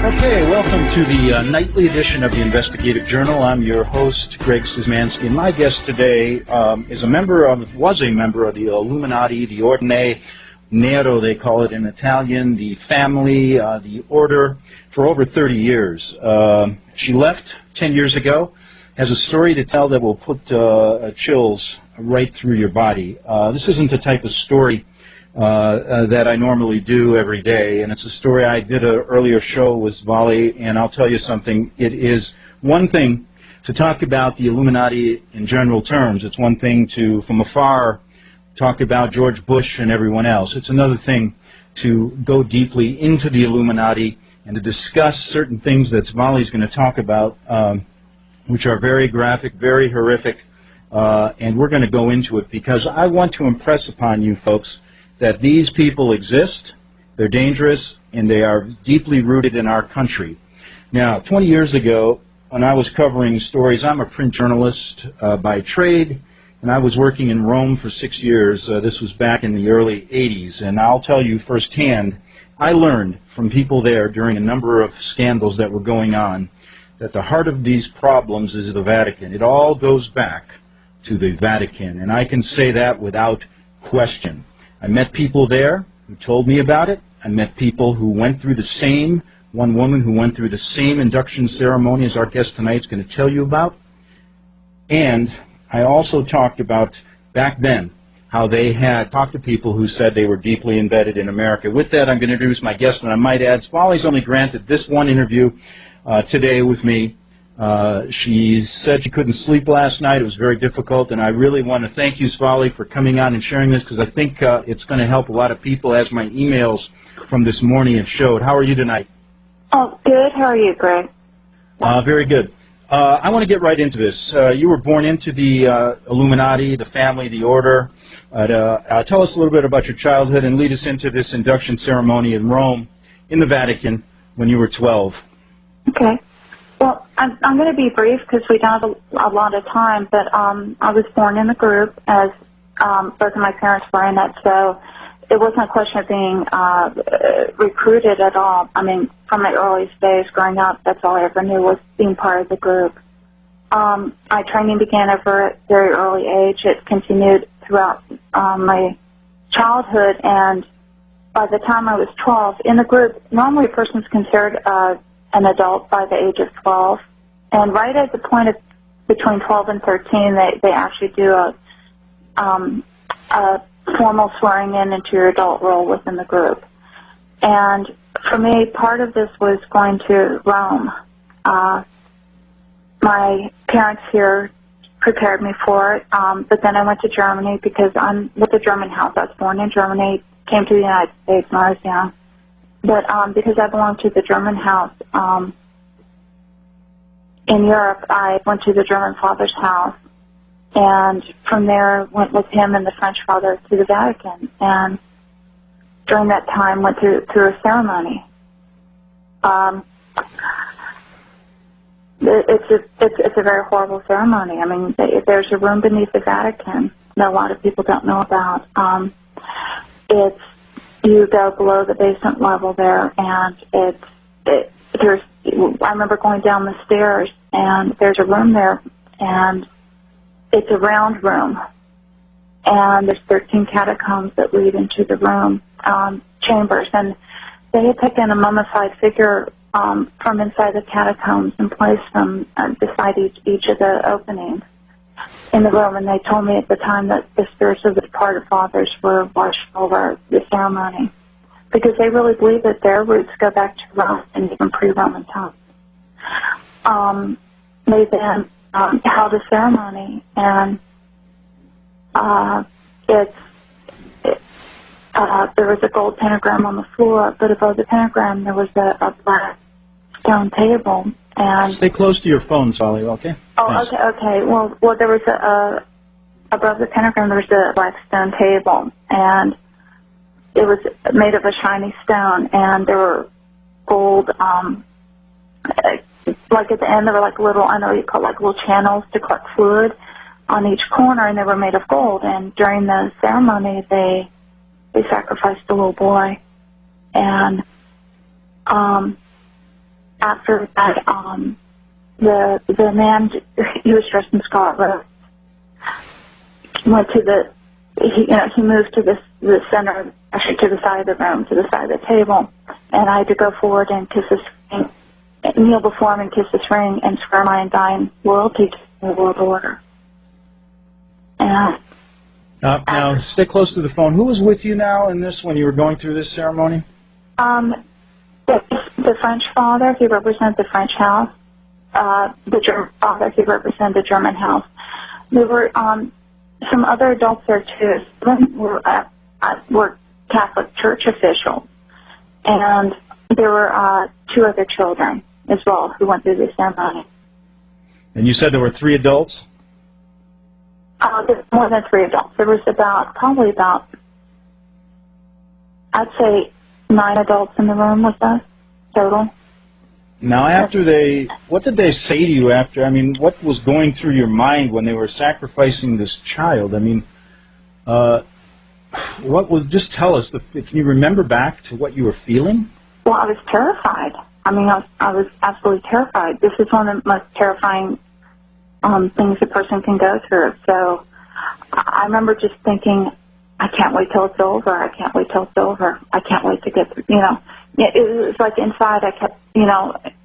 Okay, welcome to the nightly edition of the Investigative Journal. I'm your host, Greg Szymanski, and my guest today was a member of the Illuminati, the Ordine, Nero they call it in Italian, the family, the order, for over 30 years. She left 10 years ago, has a story to tell that will put chills right through your body. This isn't the type of story that I normally do every day, and it's a story I did an earlier show with Vali, and I'll tell you something. It is one thing to talk about the Illuminati in general terms. It's one thing to, from afar, talk about George Bush and everyone else. It's another thing to go deeply into the Illuminati and to discuss certain things that Vali's going to talk about, which are very graphic, very horrific, and we're going to go into it because I want to impress upon you folks that these people exist, they're dangerous, and they are deeply rooted in our country. Now, 20 years ago, when I was covering stories, I'm a print journalist by trade, and I was working in Rome for 6 years. This was back in the early 80s, and I'll tell you firsthand, I learned from people there during a number of scandals that were going on that the heart of these problems is the Vatican. It all goes back to the Vatican, and I can say that without question. I met people there who told me about it. I met people who went through the same, one woman who went through the same induction ceremony as our guest tonight is going to tell you about. And I also talked about, back then, how they had talked to people who said they were deeply embedded in America. With that, I'm going to introduce my guest, and I might add, Svali's only granted this one interview today with me. She said she couldn't sleep last night. It was very difficult, and I really want to thank you, Svali, for coming on and sharing this, because I think it's going to help a lot of people, as my emails from this morning have showed. How are you tonight? Oh, good. How are you, Greg? Very good. I want to get right into this. You were born into the Illuminati, the family, the order. Tell us a little bit about your childhood and lead us into this induction ceremony in Rome, in the Vatican, when you were 12. Okay. Well, I'm going to be brief because we don't have a lot of time, but I was born in the group as both of my parents were in it, so it wasn't a question of being recruited at all. I mean, from my earliest days growing up, that's all I ever knew was being part of the group. My training began at a very early age. It continued throughout my childhood, and by the time I was 12, in the group, normally a person's considered an adult by the age of 12, and right at the point of between 12 and 13, they actually do a formal swearing in into your adult role within the group. And for me, part of this was going to Rome. My parents here prepared me for it, but then I went to Germany because I'm with the German house. I was born in Germany, came to the United States when I was young. But because I belonged to the German house in Europe, I went to the German father's house, and from there went with him and the French father to the Vatican, and during that time went through a ceremony. It's a very horrible ceremony. I mean, there's a room beneath the Vatican that a lot of people don't know about. You go below the basement level there, and I remember going down the stairs, and there's a room there, and it's a round room, and there's 13 catacombs that lead into the room, chambers, and they had taken a mummified figure from inside the catacombs and placed them beside each of the openings in the room, and they told me at the time that the spirits of the departed fathers were washed over the ceremony because they really believe that their roots go back to Rome and even pre-Roman times. They then held a ceremony, and there was a gold pentagram on the floor, but above the pentagram there was a black stone table. And stay close to your phone, Sally, okay? Oh, Thanks. okay. Well, there was above the pentagram there was a black stone table, and it was made of a shiny stone, and there were gold, like at the end there were like little, I know you call it like little channels to collect fluid on each corner, and they were made of gold. And during the ceremony, they sacrificed a little boy, and after that, the man, he was dressed in scarlet robes, went to he moved to the center, actually to the side of the room, to the side of the table, and I had to go forward and kiss his ring, kneel before him and kiss his ring, and swear my undying loyalty to the world order. And now, stay close to the phone. Who was with you now in this when you were going through this ceremony? The French father, he represented the French house. The German father, he represented the German house. There were some other adults there too. Some were Catholic Church officials, and there were 2 other children as well who went through the ceremony. And you said there were 3 adults? There's more than 3 adults. There was probably about, I'd say, 9 adults in the room with us total. Now, what did they say to you after? I mean, what was going through your mind when they were sacrificing this child? I mean, just tell us, can you remember back to what you were feeling? Well, I was terrified. I mean, I was absolutely terrified. This is one of the most terrifying things a person can go through. So I remember just thinking, I can't wait till it's over. I can't wait till it's over. I can't wait to get through, It was like inside I kept,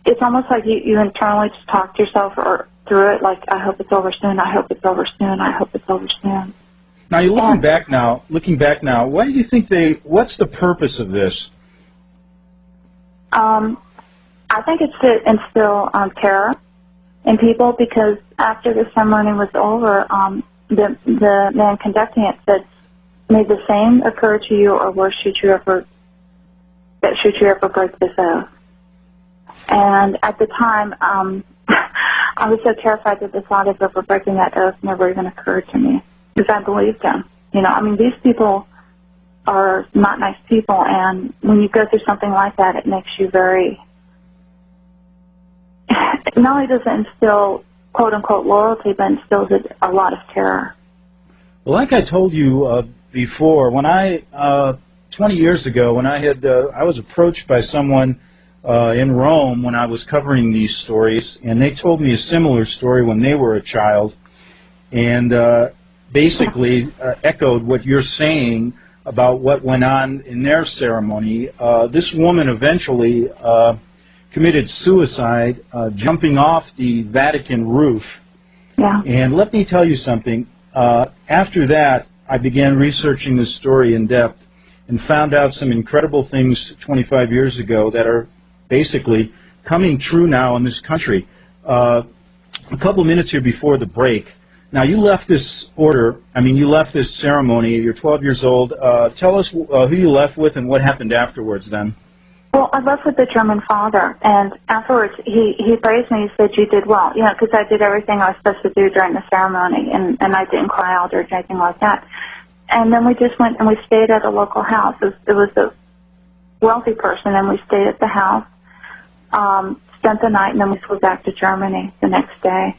it's almost like you internally just talk to yourself or through it, like, I hope it's over soon, I hope it's over soon, I hope it's over soon. Now, you're looking back now, why do you think what's the purpose of this? I think it's to instill terror in people, because after the ceremony was over, the man conducting it said, may the same occur to you, or worse, should you ever break this oath. And at the time, I was so terrified that the thought of ever breaking that oath never even occurred to me, because I believed him. These people are not nice people, and when you go through something like that, it makes you very, not only does it instill quote-unquote loyalty, but instills a lot of terror. Well, like I told you before, when 20 years ago, when I was approached by someone in Rome when I was covering these stories, and they told me a similar story when they were a child, and basically echoed what you're saying about what went on in their ceremony. This woman eventually committed suicide jumping off the Vatican roof. Yeah. And let me tell you something. After that, I began researching this story in depth and found out some incredible things 25 years ago that are basically coming true now in this country. A couple minutes here before the break. Now, you left this you left this ceremony. You're 12 years old. Tell us who you left with and what happened afterwards then. Well, I left with the German father, and afterwards he praised me. He said, you did well, because I did everything I was supposed to do during the ceremony, and I didn't cry out or anything like that. And then we just went and we stayed at a local house. It was a wealthy person, and we stayed at the house, spent the night, and then we flew back to Germany the next day.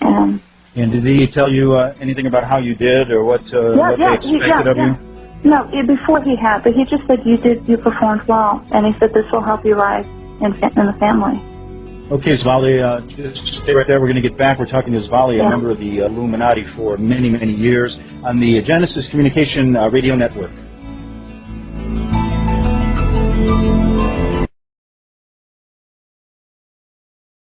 And did he tell you anything about how you did or what they expected of you? No, before he had, but he just said you performed well, and he said this will help you rise in the family. Okay, Zvali, just stay right there. We're going to get back. We're talking to Zvali, a member of the Illuminati for many, many years on the Genesis Communication Radio Network.